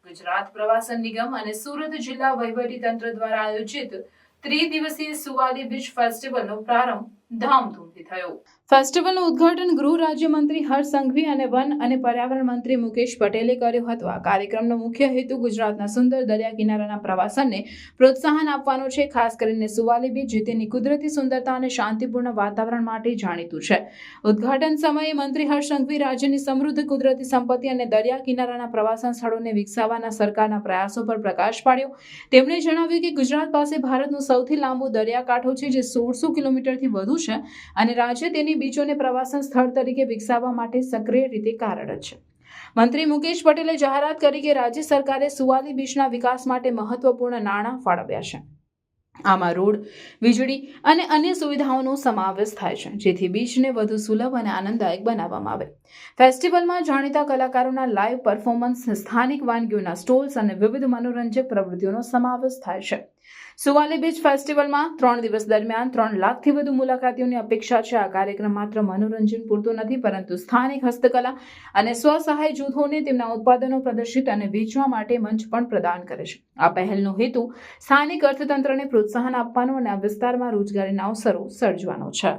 ગુજરાત પ્રવાસન નિગમ અને સુરત જિલ્લા વહીવટીતંત્ર દ્વારા આયોજિત ત્રિદિવસીય સુવાલી બીચ ફેસ્ટિવલનો પ્રારંભ ધામધૂમથી થયો. ફેસ્ટિવલનું ઉદ્ઘાટન ગૃહ રાજ્યમંત્રી હર્ષ સંઘવી અને વન અને પર્યાવરણ મંત્રી મુકેશ પટેલે કર્યું હતું. આ કાર્યક્રમનો મુખ્ય હેતુ ગુજરાતના સુંદર દરિયા કિનારાના પ્રવાસનને પ્રોત્સાહન આપવાનો છે. ખાસ કરીને સુવાલી બીચ જે તેની કુદરતી સુંદરતા અને શાંતિપૂર્ણ વાતાવરણ માટે જાણીતું છે. ઉદ્ઘાટન સમયે મંત્રી હર્ષ સંઘવી રાજ્યની સમૃદ્ધ કુદરતી સંપત્તિ અને દરિયા કિનારાના પ્રવાસન સ્થળોને વિકસાવવાના સરકારના પ્રયાસો પર પ્રકાશ પાડ્યો. તેમણે જણાવ્યું કે ગુજરાત પાસે ભારતનો સૌથી લાંબો દરિયાકાંઠો છે, જે 1600 કિલોમીટરથી વધુ છે અને રાજ્ય તેની બીચોને પ્રવાસન સ્થળ તરીકે વિકસાવવા માટે સક્રિય રીતે કાર્યરત છે. મંત્રી મુકેશ પટેલે જાહેરાત કરી કે રાજ્ય સરકારે સુવાલી બીચના વિકાસ માટે મહત્વપૂર્ણ નાણાં ફાળવ્યા છે. આમાં રોડ, વીજળી અને અન્ય સુવિધાઓનો સમાવેશ થાય છે, જેથી બીચને વધુ સુલભ અને આનંદદાયક બનાવવામાં આવે. ફેસ્ટિવલમાં જાણીતા કલાકારોના લાઇવ પરફોર્મન્સ, સ્થાનિક વાનગીઓના સ્ટોલ્સ અને વિવિધ મનોરંજક પ્રવૃત્તિઓનો સમાવેશ થાય છે. સુવાલી બીચ ફેસ્ટિવલમાં 3 દિવસ દરમિયાન 3 લાખથી વધુ મુલાકાતીઓની અપેક્ષા છે. આ કાર્યક્રમ માત્ર મનોરંજન પૂરતો નથી, પરંતુ સ્થાનિક હસ્તકલા અને સ્વસહાય જૂથોને તેમના ઉત્પાદનો પ્રદર્શિત અને વેચવા માટે મંચ પણ પ્રદાન કરે છે. આ પહેલનો હેતુ સ્થાનિક અર્થતંત્રને પ્રોત્સાહન આપવાનો અને આ વિસ્તારમાં રોજગારીના અવસરો સર્જવાનો છે.